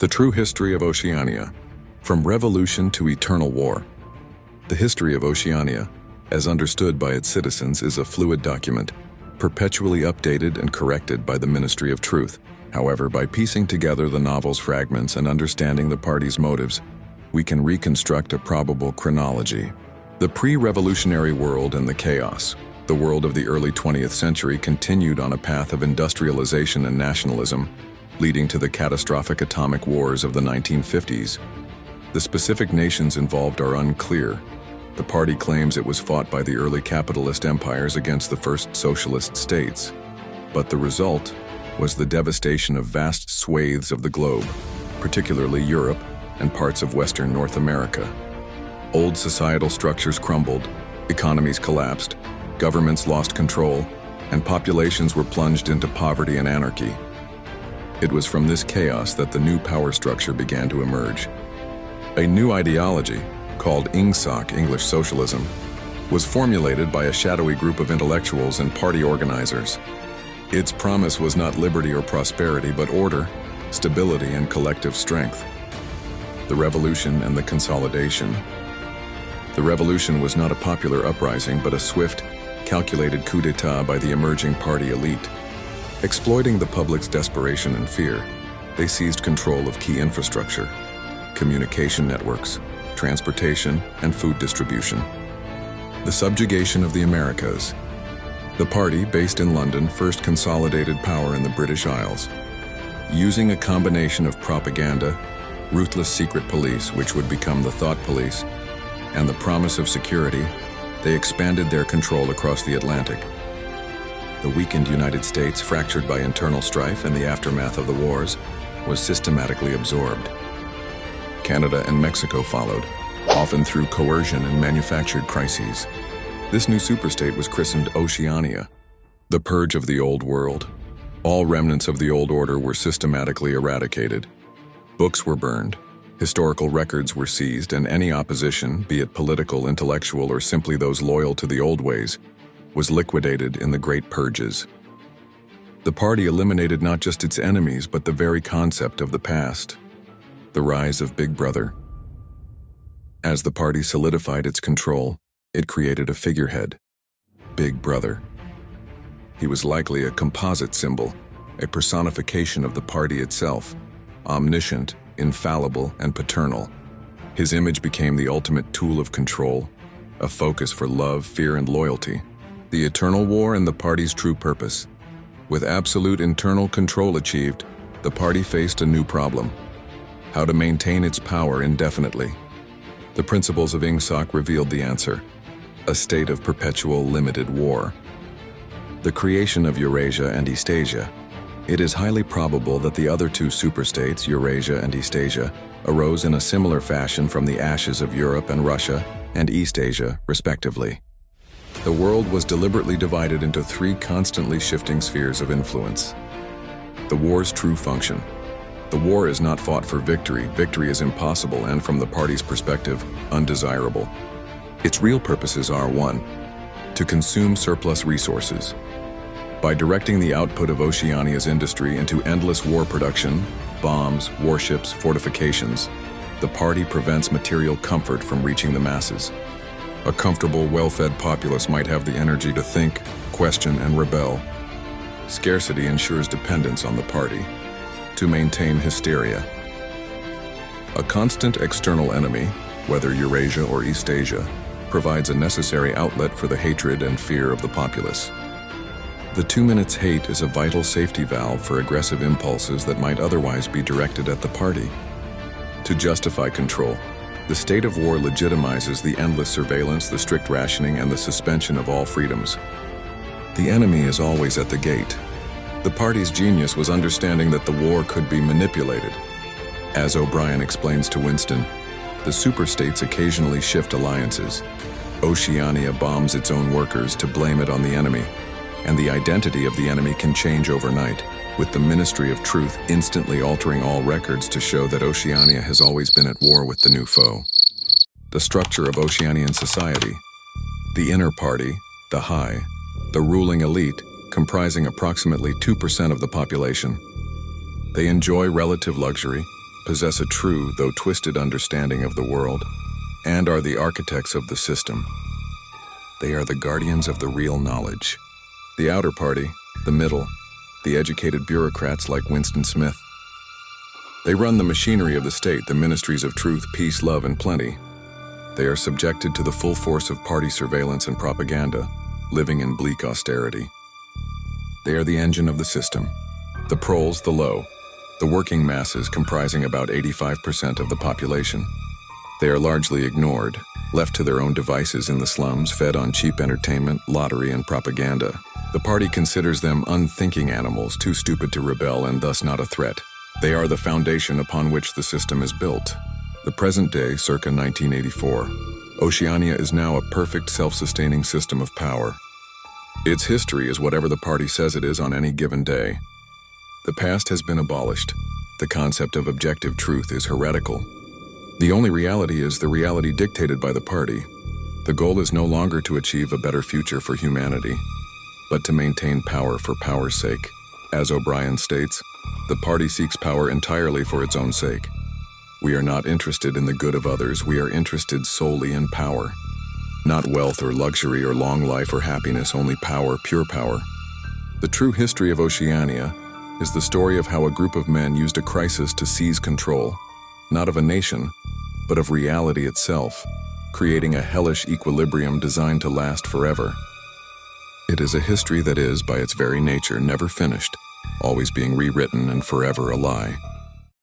The True History of Oceania, From Revolution to Eternal War. The history of Oceania, as understood by its citizens, is a fluid document, perpetually updated and corrected by the Ministry of Truth. However, by piecing together the novel's fragments and understanding the party's motives, we can reconstruct a probable chronology. The pre-revolutionary world and the chaos. The world of the early 20th century continued on a path of industrialization and nationalism, leading to the catastrophic atomic wars of the 1950s. The specific nations involved are unclear. The party claims it was fought by the early capitalist empires against the first socialist states. But the result was the devastation of vast swathes of the globe, particularly Europe and parts of Western North America. Old societal structures crumbled, economies collapsed, governments lost control, and populations were plunged into poverty and anarchy. It was from this chaos that the new power structure began to emerge. A new ideology, called INGSOC, English Socialism, was formulated by a shadowy group of intellectuals and party organizers. Its promise was not liberty or prosperity, but order, stability, and collective strength. The revolution and the consolidation. The revolution was not a popular uprising, but a swift, calculated coup d'etat by the emerging party elite. Exploiting the public's desperation and fear, they seized control of key infrastructure, communication networks, transportation, and food distribution. The subjugation of the Americas. The party, based in London, first consolidated power in the British Isles. Using a combination of propaganda, ruthless secret police, which would become the thought police, and the promise of security, they expanded their control across the Atlantic. The weakened United States, fractured by internal strife and the aftermath of the wars, was systematically absorbed. Canada and Mexico followed, often through coercion and manufactured crises. This new superstate was christened Oceania, the purge of the old world. All remnants of the old order were systematically eradicated. Books were burned, historical records were seized, and any opposition, be it political, intellectual, or simply those loyal to the old ways, was liquidated in the Great Purges. The party eliminated not just its enemies, but the very concept of the past. The rise of Big Brother. As the party solidified its control, it created a figurehead, Big Brother. He was likely a composite symbol, a personification of the party itself, omniscient, infallible, and paternal. His image became the ultimate tool of control, a focus for love, fear, and loyalty. The eternal war and the party's true purpose. With absolute internal control achieved, the party faced a new problem: how to maintain its power indefinitely. The principles of INGSOC revealed the answer: a state of perpetual limited war. The creation of Eurasia and Eastasia. It is highly probable that the other two superstates, Eurasia and Eastasia, arose in a similar fashion from the ashes of Europe and Russia and Eastasia, respectively. The world was deliberately divided into three constantly shifting spheres of influence. The war's true function. The war is not fought for victory. Victory is impossible and, from the party's perspective, undesirable. Its real purposes are: 1. To consume surplus resources. By directing the output of Oceania's industry into endless war production, bombs, warships, fortifications, the party prevents material comfort from reaching the masses. A comfortable, well-fed populace might have the energy to think, question, and rebel. Scarcity ensures dependence on the party. To maintain hysteria. A constant external enemy, whether Eurasia or Eastasia, provides a necessary outlet for the hatred and fear of the populace. The 2 minutes hate is a vital safety valve for aggressive impulses that might otherwise be directed at the party. To justify control. The state of war legitimizes the endless surveillance, the strict rationing, and the suspension of all freedoms. The enemy is always at the gate. The party's genius was understanding that the war could be manipulated. As O'Brien explains to Winston, the superstates occasionally shift alliances. Oceania bombs its own workers to blame it on the enemy, and the identity of the enemy can change overnight, with the Ministry of Truth instantly altering all records to show that Oceania has always been at war with the new foe. The structure of Oceanian society. The inner party, the high, the ruling elite, comprising approximately 2% of the population. They enjoy relative luxury, possess a true, though twisted understanding of the world, and are the architects of the system. They are the guardians of the real knowledge. The outer party, the middle, the educated bureaucrats like Winston Smith. They run the machinery of the state, the ministries of truth, peace, love, and plenty. They are subjected to the full force of party surveillance and propaganda, living in bleak austerity. They are the engine of the system. The proles, the low, the working masses comprising about 85% of the population. They are largely ignored, left to their own devices in the slums, fed on cheap entertainment, lottery, and propaganda. The party considers them unthinking animals, too stupid to rebel and thus not a threat. They are the foundation upon which the system is built. The present day, circa 1984, Oceania is now a perfect self-sustaining system of power. Its history is whatever the party says it is on any given day. The past has been abolished. The concept of objective truth is heretical. The only reality is the reality dictated by the party. The goal is no longer to achieve a better future for humanity, but to maintain power for power's sake. As O'Brien states, the party seeks power entirely for its own sake. We are not interested in the good of others, we are interested solely in power. Not wealth or luxury or long life or happiness, only power, pure power. The true history of Oceania is the story of how a group of men used a crisis to seize control, not of a nation, but of reality itself, creating a hellish equilibrium designed to last forever. It is a history that is, by its very nature, never finished, always being rewritten and forever a lie.